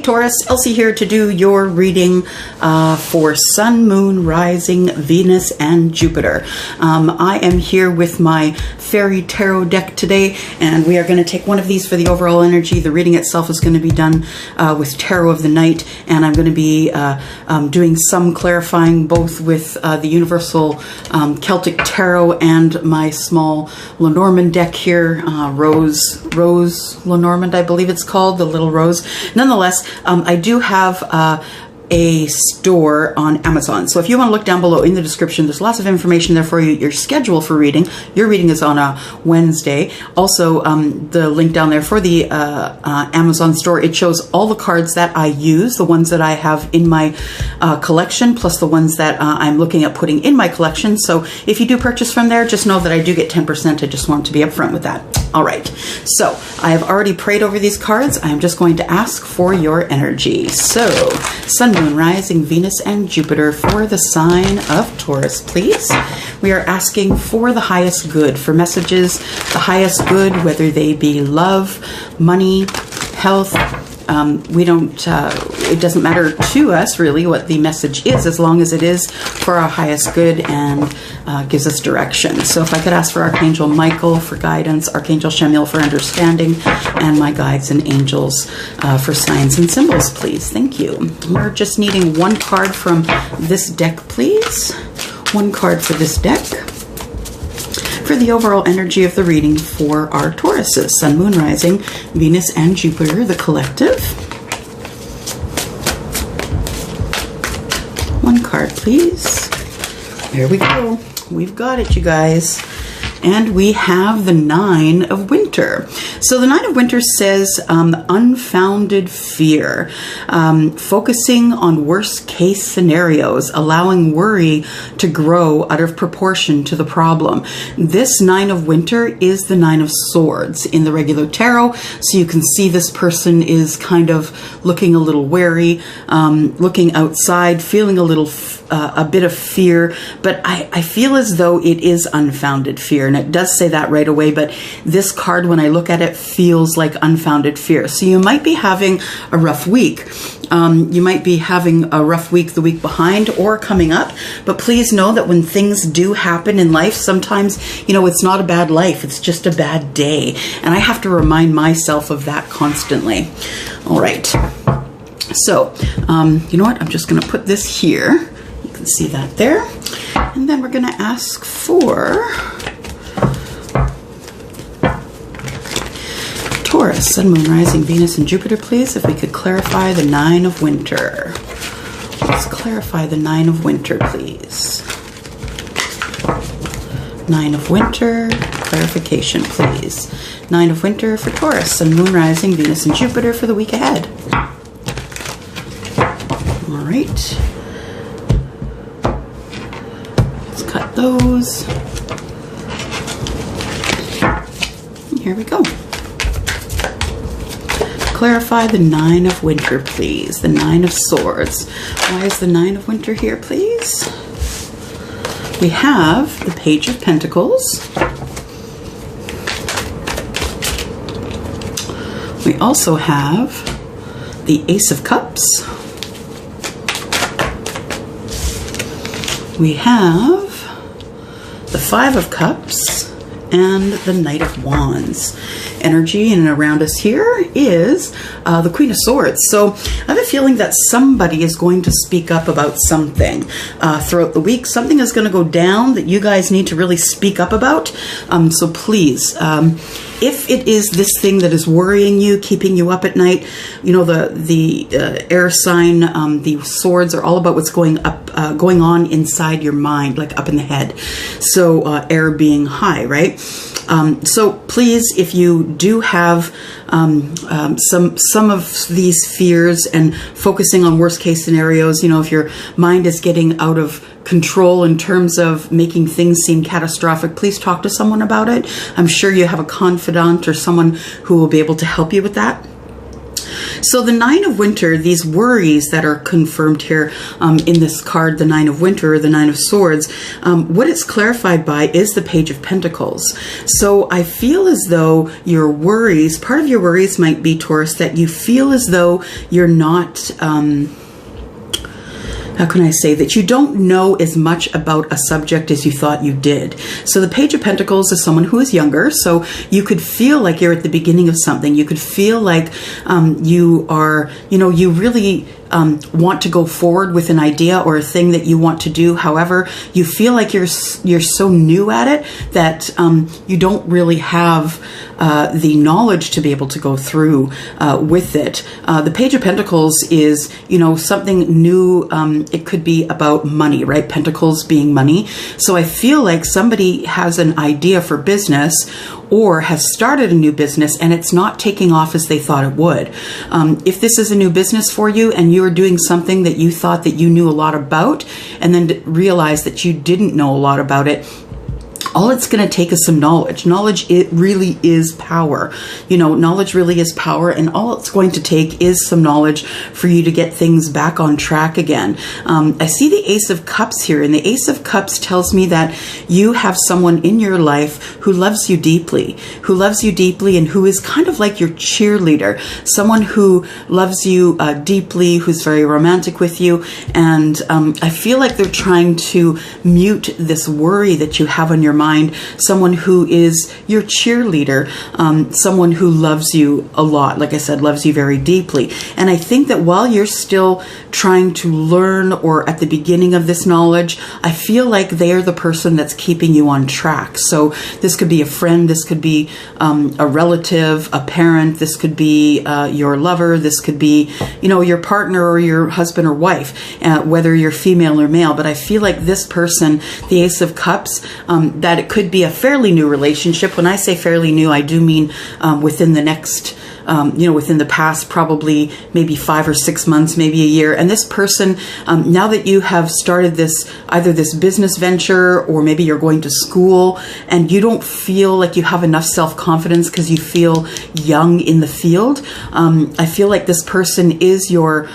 Hey Taurus, Elsie here to do your reading for Sun, Moon, Rising, Venus, and Jupiter. I am here with my fairy tarot deck today, and we are going to take one of these for the overall energy. The reading itself is going to be done with Tarot of the Night, and I'm going to be doing some clarifying both with the Universal Celtic Tarot and my small Lenormand deck here, Rose Lenormand, I believe it's called, the little rose. Nonetheless, I do have a store on Amazon. So if you want to look down below in the description, there's lots of information there for you. Your schedule for reading. Your reading is on a Wednesday. Also, the link down there for the Amazon store, it shows all the cards that I use, the ones that I have in my collection, plus the ones that I'm looking at putting in my collection. So if you do purchase from there, just know that I do get 10%. I just want to be upfront with that. All right. So I have already prayed over these cards. I'm just going to ask for your energy. So Sun, Moon, Rising, Venus, and Jupiter for the sign of Taurus, please. We are asking for the highest good, for messages, the highest good, whether they be love, money, health. It doesn't matter to us really what the message is, as long as it is for our highest good and gives us direction. So if I could ask for Archangel Michael for guidance, Archangel Chamuel for understanding, and my guides and angels for signs and symbols, please. Thank you. We're just needing one card from this deck, please. One card for this deck for the overall energy of the reading for our Tauruses, Sun, Moon, Rising, Venus, and Jupiter, the collective. One card, please. There we go. We've got it, you guys. And we have the Nine of Winter. So the Nine of Winter says unfounded fear, focusing on worst case scenarios, allowing worry to grow out of proportion to the problem. This Nine of Winter is the Nine of Swords in the regular tarot. So you can see this person is kind of looking a little wary, looking outside, feeling a bit of fear, but I feel as though it is unfounded fear. And it does say that right away, but this card, when I look at it, feels like unfounded fear. So you might be having a rough week. You might be having a rough week the week behind or coming up, but please know that when things do happen in life, sometimes, it's not a bad life, it's just a bad day. And I have to remind myself of that constantly. All right. So, you know what? I'm just going to put this here. You can see that there. And then we're going to ask for Taurus, Sun, Moon, Rising, Venus, and Jupiter, please. If we could clarify the Nine of Winter. Let's clarify the Nine of Winter, please. Nine of Winter, clarification, please. Nine of Winter for Taurus, Sun, Moon, Rising, Venus, and Jupiter for the week ahead. All right. Let's cut those. Here we go. Clarify the Nine of Winter, please. The Nine of Swords. Why is the Nine of Winter here, please? We have the Page of Pentacles. We also have the Ace of Cups. We have the Five of Cups and the Knight of Wands. Energy in and around us here is the Queen of Swords. So I have a feeling that somebody is going to speak up about something throughout the week. Something is going to go down that you guys need to really speak up about. So please, if it is this thing that is worrying you, keeping you up at night, the air sign, the swords are all about what's going on inside your mind, like up in the head. So air being high, right? So please, if you do have some of these fears and focusing on worst case scenarios, if your mind is getting out of control in terms of making things seem catastrophic, please talk to someone about it. I'm sure you have a confidant or someone who will be able to help you with that. So the Nine of Winter, these worries that are confirmed here in this card, the Nine of Winter, or the Nine of Swords, what it's clarified by is the Page of Pentacles. So I feel as though your worries, part of your worries might be, Taurus, that you feel as though you're not... how can I say, that you don't know as much about a subject as you thought you did. So the Page of Pentacles is someone who is younger, so you could feel like you're at the beginning of something. You could feel like you are, you really want to go forward with an idea or a thing that you want to do. However, you feel like you're so new at it that you don't really have the knowledge to be able to go through with it. The Page of Pentacles is, something new. It could be about money, right? Pentacles being money. So I feel like somebody has an idea for business or has started a new business and it's not taking off as they thought it would. If this is a new business for you and you are doing something that you thought that you knew a lot about and then realize that you didn't know a lot about it, all it's going to take is some knowledge. Knowledge, it really is power. Knowledge really is power, and all it's going to take is some knowledge for you to get things back on track again. I see the Ace of Cups here, and the Ace of Cups tells me that you have someone in your life who loves you deeply, and who is kind of like your cheerleader, someone who loves you deeply, who's very romantic with you, and I feel like they're trying to mute this worry that you have on your mind, someone who is your cheerleader, someone who loves you a lot, like I said, loves you very deeply. And I think that while you're still trying to learn or at the beginning of this knowledge, I feel like they're the person that's keeping you on track. So this could be a friend, this could be a relative, a parent, this could be your lover, this could be, your partner or your husband or wife, whether you're female or male. But I feel like this person, the Ace of Cups, that it could be a fairly new relationship. When I say fairly new, I do mean within the next, within the past probably maybe 5 or 6 months, maybe a year. And this person, now that you have started either this business venture or maybe you're going to school and you don't feel like you have enough self-confidence because you feel young in the field, I feel like this person is your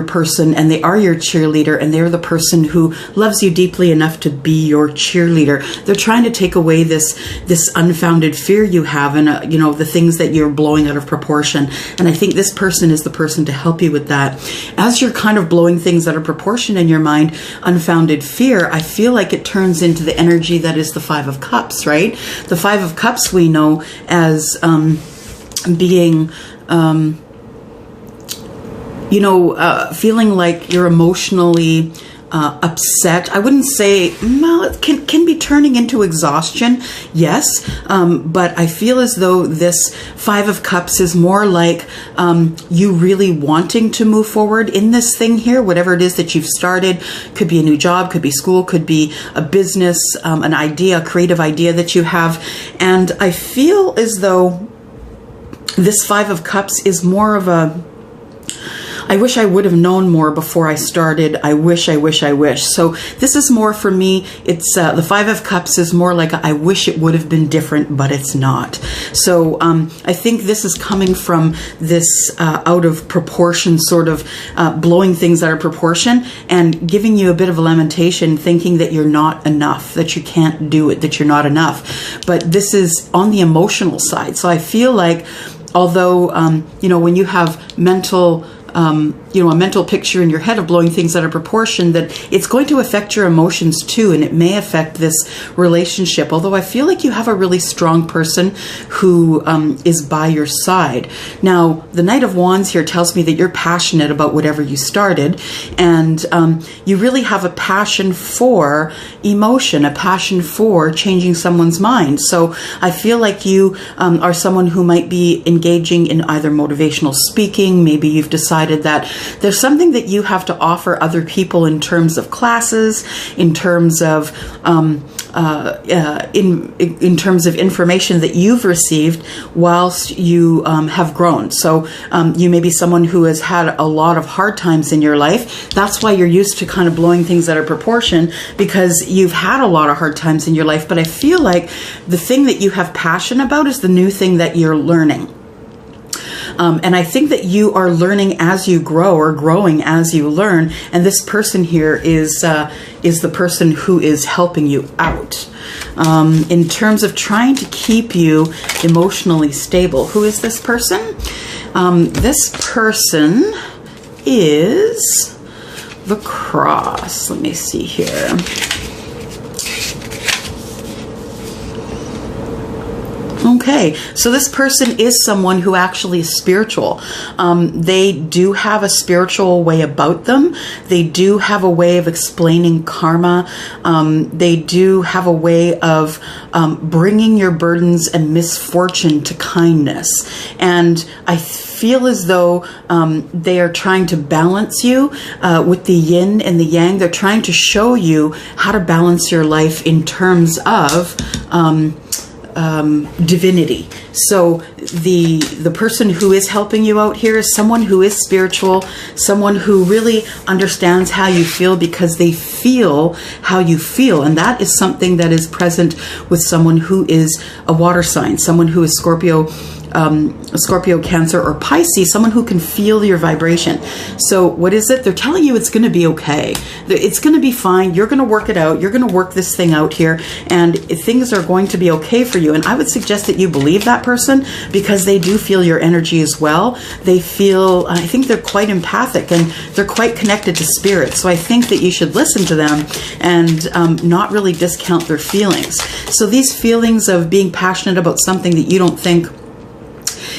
person, and they are your cheerleader, and they're the person who loves you deeply enough to be your cheerleader. They're trying to take away this unfounded fear you have, and the things that you're blowing out of proportion. And I think this person is the person to help you with that. As you're kind of blowing things out of proportion in your mind, unfounded fear, I feel like it turns into the energy that is the Five of Cups, right? The Five of Cups we know as being feeling like you're emotionally upset. I wouldn't say, well, it can be turning into exhaustion, yes, but I feel as though this Five of Cups is more like you really wanting to move forward in this thing here, whatever it is that you've started. Could be a new job, could be school, could be a business, an idea, a creative idea that you have. And I feel as though this Five of Cups is more of a, I wish I would have known more before I started. I wish. So this is more for me. It's the Five of Cups is more like I wish it would have been different, but it's not. So I think this is coming from this out of proportion, sort of blowing things out of proportion and giving you a bit of a lamentation, thinking that you're not enough, that you can't do it, that you're not enough. But this is on the emotional side. So I feel like, although, when you have mental, a mental picture in your head of blowing things out of proportion, that it's going to affect your emotions too, and it may affect this relationship. Although I feel like you have a really strong person who is by your side. Now, the Knight of Wands here tells me that you're passionate about whatever you started, and you really have a passion for emotion, a passion for changing someone's mind. So I feel like you are someone who might be engaging in either motivational speaking. Maybe you've decided that there's something that you have to offer other people in terms of classes, in terms of in terms of information that you've received whilst you have grown. So you may be someone who has had a lot of hard times in your life. That's why you're used to kind of blowing things out of proportion, because you've had a lot of hard times in your life. But I feel like the thing that you have passion about is the new thing that you're learning. And I think that you are learning as you grow, or growing as you learn. And this person here is the person who is helping you out. In terms of trying to keep you emotionally stable. Who is this person? This person is the Cross. Let me see here. Okay, so this person is someone who actually is spiritual. They do have a spiritual way about them. They do have a way of explaining karma. They do have a way of bringing your burdens and misfortune to kindness. And I feel as though they are trying to balance you with the yin and the yang. They're trying to show you how to balance your life in terms of divinity. So the person who is helping you out here is someone who is spiritual, someone who really understands how you feel, because they feel how you feel. And that is something that is present with someone who is a water sign, someone who is Scorpio, Cancer, or Pisces, someone who can feel your vibration. So what is it? They're telling you it's going to be okay. It's going to be fine. You're going to work it out. You're going to work this thing out here, and things are going to be okay for you. And I would suggest that you believe that person, because they do feel your energy as well. They feel, I think they're quite empathic, and they're quite connected to spirit. So I think that you should listen to them and not really discount their feelings. So these feelings of being passionate about something that you don't think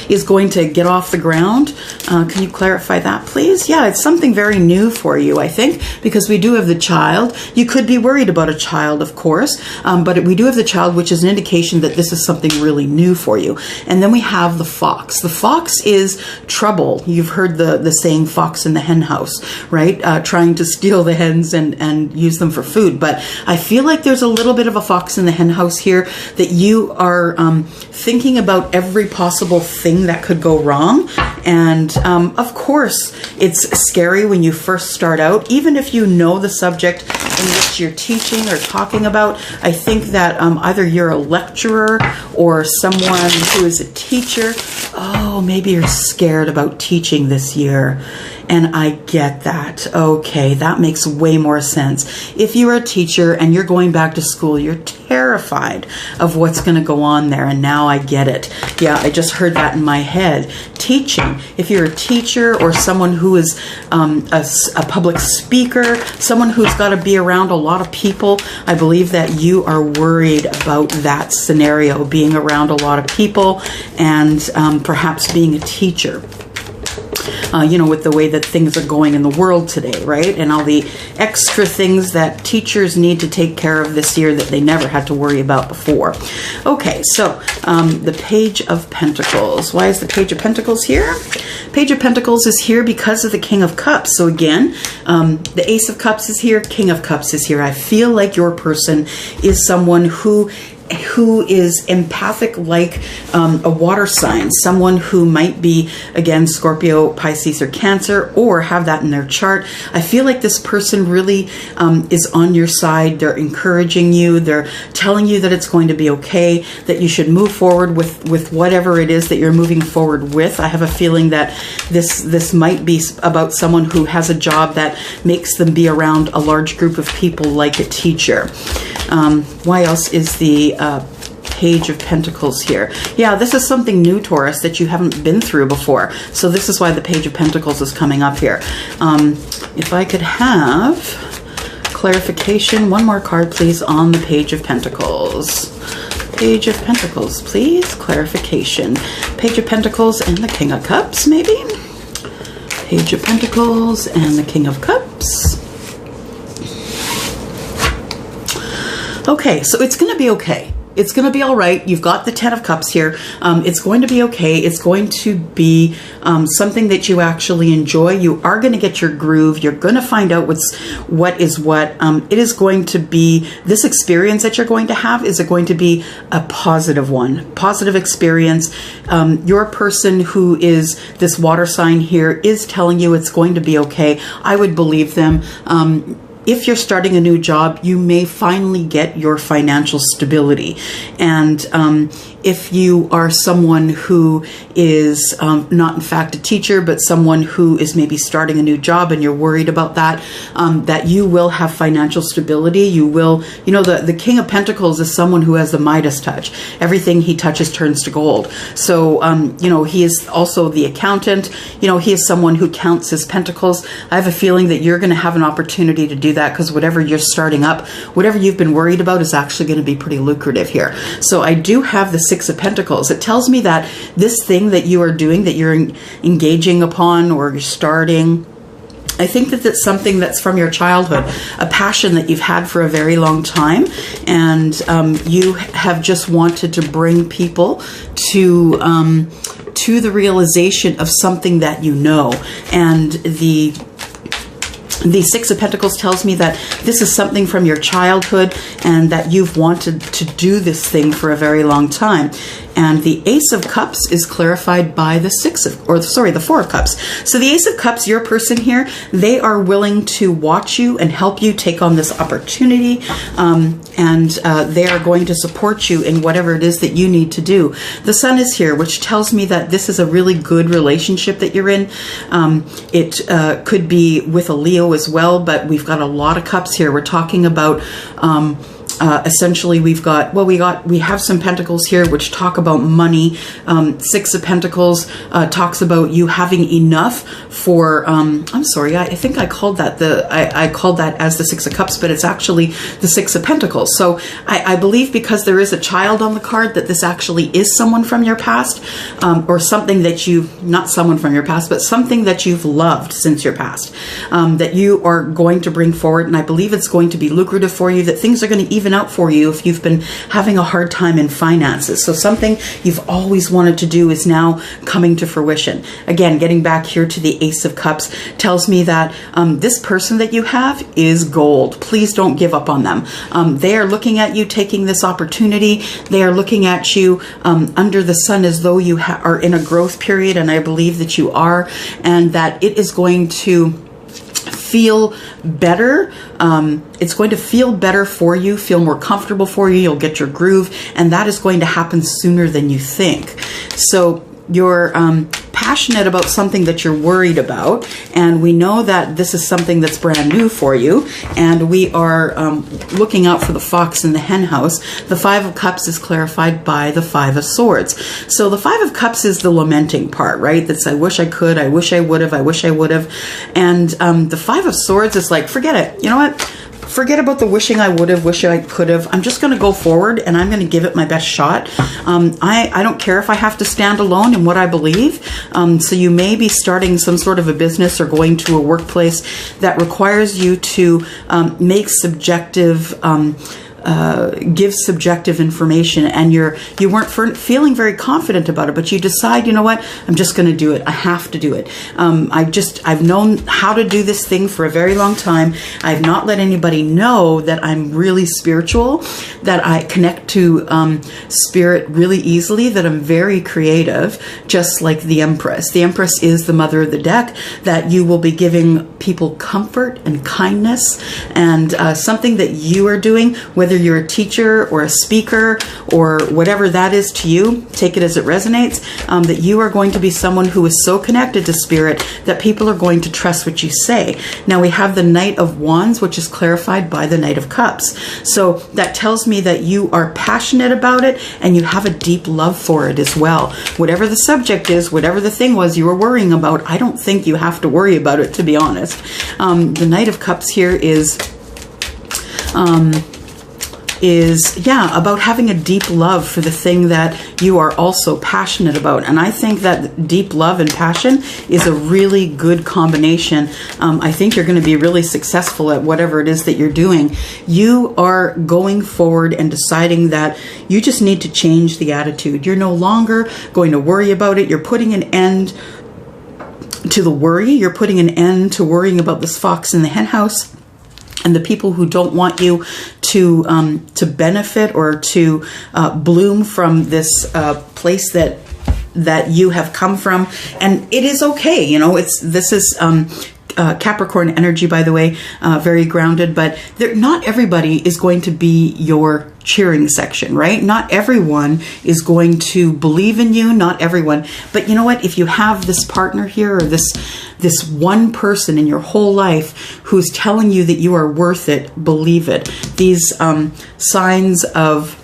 is going to get off the ground. Can you clarify that, please? Yeah, it's something very new for you, I think, because we do have the child. You could be worried about a child, of course, but we do have the child, which is an indication that this is something really new for you. And then we have the fox. The fox is trouble. You've heard the saying, fox in the hen house, right? Trying to steal the hens and use them for food. But I feel like there's a little bit of a fox in the hen house here, that you are thinking about every possible thing that could go wrong. And of course, it's scary when you first start out, even if you know the subject in which you're teaching or talking about. I think that either you're a lecturer or someone who is a teacher. Oh, maybe you're scared about teaching this year. And I get that. Okay, that makes way more sense. If you're a teacher and you're going back to school, you're terrified of what's going to go on there. And now I get it. Yeah, I just heard that in my head. Teaching. If you're a teacher or someone who is a public speaker, someone who's got to be around a lot of people, I believe that you are worried about that scenario, being around a lot of people and perhaps being a teacher. With the way that things are going in the world today, right? And all the extra things that teachers need to take care of this year that they never had to worry about before. Okay, so the Page of Pentacles. Why is the Page of Pentacles here? Page of Pentacles is here because of the King of Cups. So again, the Ace of Cups is here, King of Cups is here. I feel like your person is someone who is empathic, like a water sign, someone who might be, again, Scorpio, Pisces, or Cancer, or have that in their chart. I feel like this person really is on your side. They're encouraging you. They're telling you that it's going to be okay, that you should move forward with whatever it is that you're moving forward with. I have a feeling that this might be about someone who has a job that makes them be around a large group of people, like a teacher. Why else is the Page of Pentacles here? Yeah, this is something new, Taurus, that you haven't been through before. So this is why the Page of Pentacles is coming up here. If I could have clarification, one more card, please, on the Page of Pentacles. Page of Pentacles, please. Clarification. Page of Pentacles and the King of Cups, maybe? Page of Pentacles and the King of Cups. Okay, so it's going to be okay. It's going to be all right. You've got the Ten of Cups here. It's going to be okay. It's going to be something that you actually enjoy. You are going to get your groove. You're going to find out what is what. It is going to be, this experience that you're going to have is going to be a positive one. Positive experience. Your person who is this water sign here is telling you it's going to be okay. I would believe them. if you're starting a new job, you may finally get your financial stability. And if you are someone who is not in fact a teacher, but someone who is maybe starting a new job and you're worried about that, that you will have financial stability. You will, you know, the King of Pentacles is someone who has the Midas touch. Everything he touches turns to gold. So, you know, he is also the accountant. You know, he is someone who counts his pentacles. I have a feeling that you're going to have an opportunity to do that, because whatever you're starting up, whatever you've been worried about, is actually going to be pretty lucrative here. So I do have the Six of Pentacles. It tells me that this thing that you are doing, that you're engaging upon or you're starting, I think that that's something that's from your childhood, a passion that you've had for a very long time, and you have just wanted to bring people to the realization of something that you know. And the Six of Pentacles tells me that this is something from your childhood and that you've wanted to do this thing for a very long time. And the Ace of Cups is clarified by the the Four of Cups. So the Ace of Cups, your person here, they are willing to watch you and help you take on this opportunity. And they are going to support you in whatever it is that you need to do. The Sun is here, which tells me that this is a really good relationship that you're in. It could be with a Leo as well, but we've got a lot of cups here. We're talking about essentially we have some pentacles here which talk about money. Six of Pentacles talks about you having enough for I'm sorry, I think I called that I called that as the Six of Cups, but it's actually the Six of Pentacles. So I believe, because there is a child on the card, that this actually is someone from your past, or something that not someone from your past, but something that you've loved since your past, that you are going to bring forward. And I believe it's going to be lucrative for you, that things are going to even out for you if you've been having a hard time in finances. So something you've always wanted to do is now coming to fruition. Again, getting back here to the Ace of Cups tells me that this person that you have is gold. Please don't give up on them. They are looking at you taking this opportunity. They are looking at you under the sun as though you are in a growth period, and I believe that you are, and that it is going to feel better. It's going to feel better for you, feel more comfortable for you. You'll get your groove, and that is going to happen sooner than you think. So you're passionate about something that you're worried about, and we know that this is something that's brand new for you, and we are looking out for the fox in the hen house. The Five of Cups is clarified by the Five of Swords. So the Five of Cups is the lamenting part, right? That's I wish I could, I wish I would have, I wish I would have. And the Five of Swords is like, forget it. You know what? Forget about the wishing I would have, wish I could have. I'm just going to go forward, and I'm going to give it my best shot. I don't care if I have to stand alone in what I believe. So you may be starting some sort of a business or going to a workplace that requires you to make subjective give subjective information, and you weren't feeling very confident about it, but you decide, you know what, I'm just going to do it. I have to do it. I've known how to do this thing for a very long time. I've not let anybody know that I'm really spiritual, that I connect to spirit really easily, that I'm very creative, just like the Empress. The Empress is the mother of the deck, that you will be giving people comfort and kindness, and something that you are doing, whether you're a teacher or a speaker or whatever that is to you, take it as it resonates, that you are going to be someone who is so connected to spirit that people are going to trust what you say. Now we have the Knight of Wands, which is clarified by the Knight of Cups. So that tells me that you are passionate about it and you have a deep love for it as well. Whatever the subject is, whatever the thing was you were worrying about, I don't think you have to worry about it, to be honest. The Knight of Cups here is about having a deep love for the thing that you are also passionate about. And I think that deep love and passion is a really good combination. I think you're going to be really successful at whatever it is that you're doing. You are going forward and deciding that you just need to change the attitude. You're no longer going to worry about it. You're putting an end to the worry. You're putting an end to worrying about this fox in the hen house and the people who don't want you to benefit or to bloom from this place that you have come from. And it is okay, you know. This is Capricorn energy, by the way, very grounded, but not everybody is going to be your cheering section, right? Not everyone is going to believe in you, not everyone. But you know what? If you have this partner here, or this one person in your whole life who's telling you that you are worth it, believe it. These signs of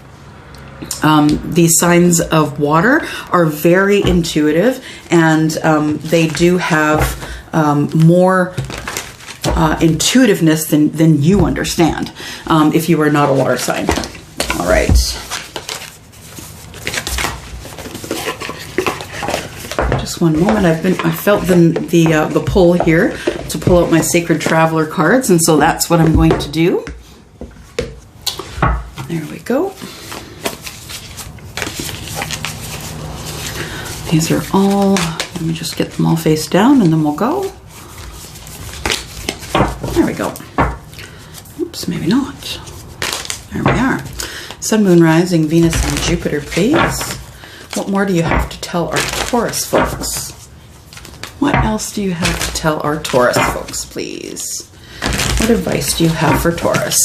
water are very intuitive, and they do have more intuitiveness than you understand, if you are not a water sign. All right. Just one moment. I felt the pull here to pull out my Sacred Traveler cards, and so that's what I'm going to do. There we go. These are all, let me just get them all face down and then we'll go. There we go. Oops, maybe not. There we are. Sun, Moon, Rising, Venus, and Jupiter, please. What more do you have to tell our Taurus folks? What else do you have to tell our Taurus folks, please? What advice do you have for Taurus?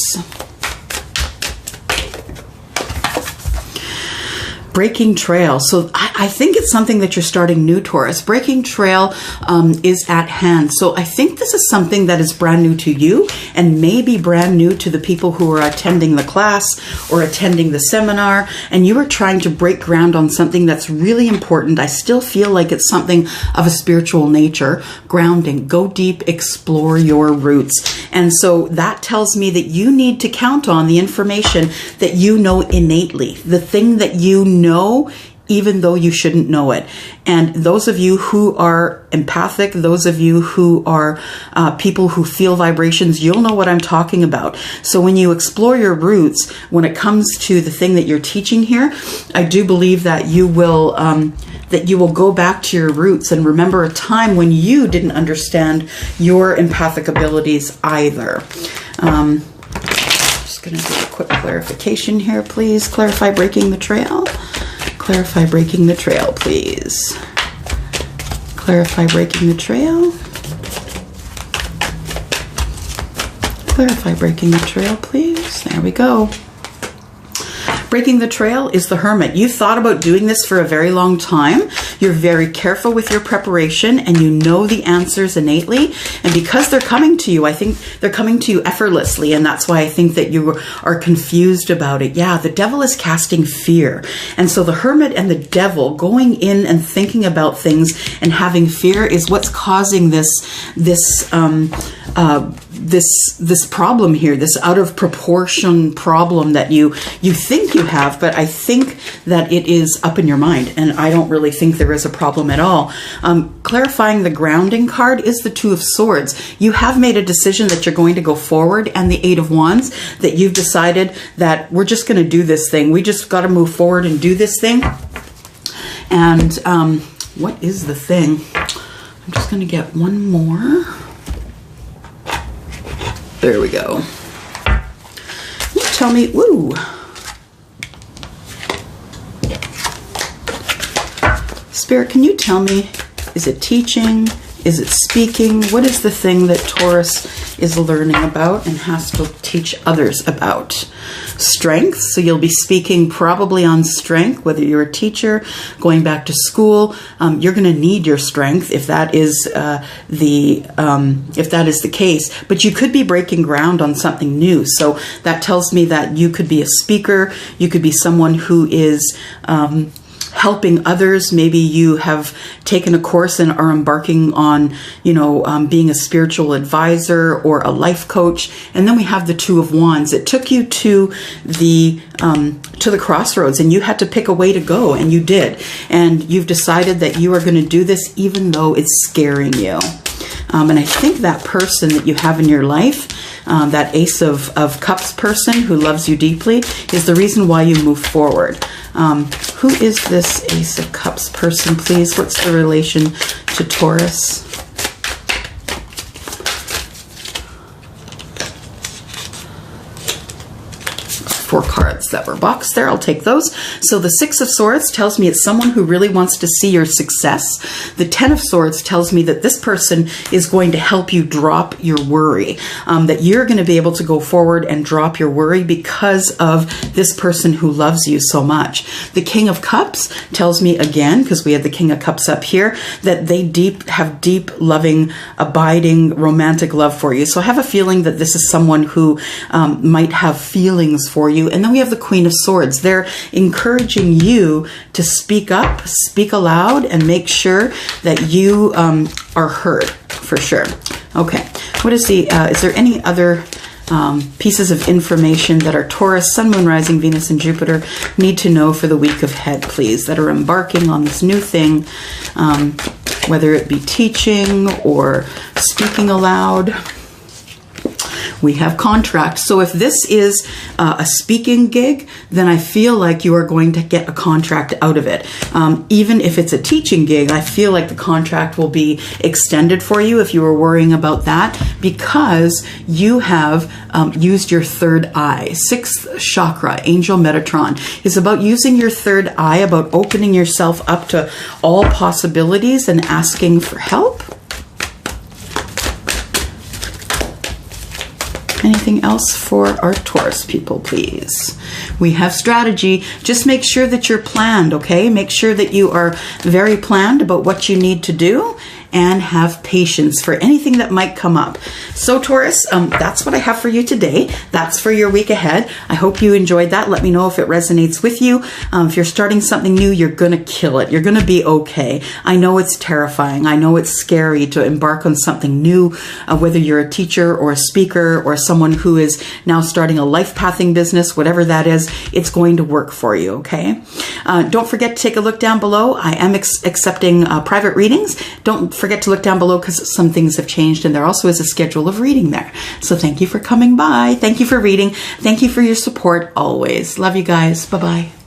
Breaking trail. So I think it's something that you're starting new, Taurus. Breaking trail is at hand. So I think this is something that is brand new to you, and maybe brand new to the people who are attending the class or attending the seminar, and you are trying to break ground on something that's really important. I still feel like it's something of a spiritual nature. Grounding. Go deep, explore your roots. And so that tells me that you need to count on the information that you know innately, the thing that you know even though you shouldn't know it. And those of you who are empathic, those of you who are people who feel vibrations, you'll know what I'm talking about. So when you explore your roots, when it comes to the thing that you're teaching here, I do believe that you will go back to your roots and remember a time when you didn't understand your empathic abilities either. Just going to do a quick clarification here, please. Clarify breaking the trail. Clarify breaking the trail, please. Clarify breaking the trail. Clarify breaking the trail, please. There we go. Breaking the trail is the Hermit. You thought about doing this for a very long time. You're very careful with your preparation, and you know the answers innately. And because they're coming to you, I think they're coming to you effortlessly, and that's why I think that you are confused about it. Yeah, the devil is casting fear. And so the Hermit and the devil going in and thinking about things and having fear is what's causing this problem here, this out of proportion problem that you think you have, but I think that it is up in your mind, and I don't really think there is a problem at all. Clarifying the grounding card is the Two of Swords. You have made a decision that you're going to go forward, and the Eight of Wands, that you've decided that we're just going to do this thing. We just got to move forward and do this thing. And what is the thing? I'm just going to get one more. There we go. You tell me, woo. Spirit, can you tell me, is it teaching? Is it speaking? What is the thing that Taurus is learning about and has to teach others about? Strength. So you'll be speaking probably on strength, whether you're a teacher, going back to school. You're going to need your strength if that is the case. But you could be breaking ground on something new. So that tells me that you could be a speaker. You could be someone who is helping others. Maybe you have taken a course and are embarking on, being a spiritual advisor or a life coach. And then we have the Two of Wands. It took you to the crossroads, and you had to pick a way to go, and you did. And you've decided that you are going to do this even though it's scaring you. And I think that person that you have in your life, that Ace of Cups person who loves you deeply, is the reason why you move forward. Who is this Ace of Cups person, please? What's the relation to Taurus? 4 cards that were boxed there. I'll take those. So the 6 of Swords tells me it's someone who really wants to see your success. The 10 of Swords tells me that this person is going to help you drop your worry, that you're going to be able to go forward and drop your worry because of this person who loves you so much. The King of Cups tells me again, because we had the King of Cups up here, that they have deep, loving, abiding, romantic love for you. So I have a feeling that this is someone who might have feelings for you. And then we have the Queen of Swords. They're encouraging you to speak up, speak aloud, and make sure that you are heard, for sure. Okay, what is is there any other pieces of information that our Taurus, Sun, Moon, Rising, Venus, and Jupiter need to know for the week ahead, please, that are embarking on this new thing, whether it be teaching or speaking aloud? We have contracts. So if this is a speaking gig, then I feel like you are going to get a contract out of it. Even if it's a teaching gig, I feel like the contract will be extended for you if you were worrying about that, because you have used your third eye. 6th chakra, Angel Metatron, is about using your third eye, about opening yourself up to all possibilities and asking for help. Anything else for our Taurus people, please? We have strategy. Just make sure that you're planned, okay? Make sure that you are very planned about what you need to do, and have patience for anything that might come up. So Taurus, that's what I have for you today. That's for your week ahead. I hope you enjoyed that. Let me know if it resonates with you. If you're starting something new, you're going to kill it. You're going to be okay. I know it's terrifying. I know it's scary to embark on something new, whether you're a teacher or a speaker or someone who is now starting a life pathing business, whatever that is, it's going to work for you, okay? Don't forget to take a look down below. I am accepting private readings. Don't forget to look down below because some things have changed, and there also is a schedule of reading there. So thank you for coming by. Thank you for reading. Thank you for your support always. Love you guys. Bye-bye.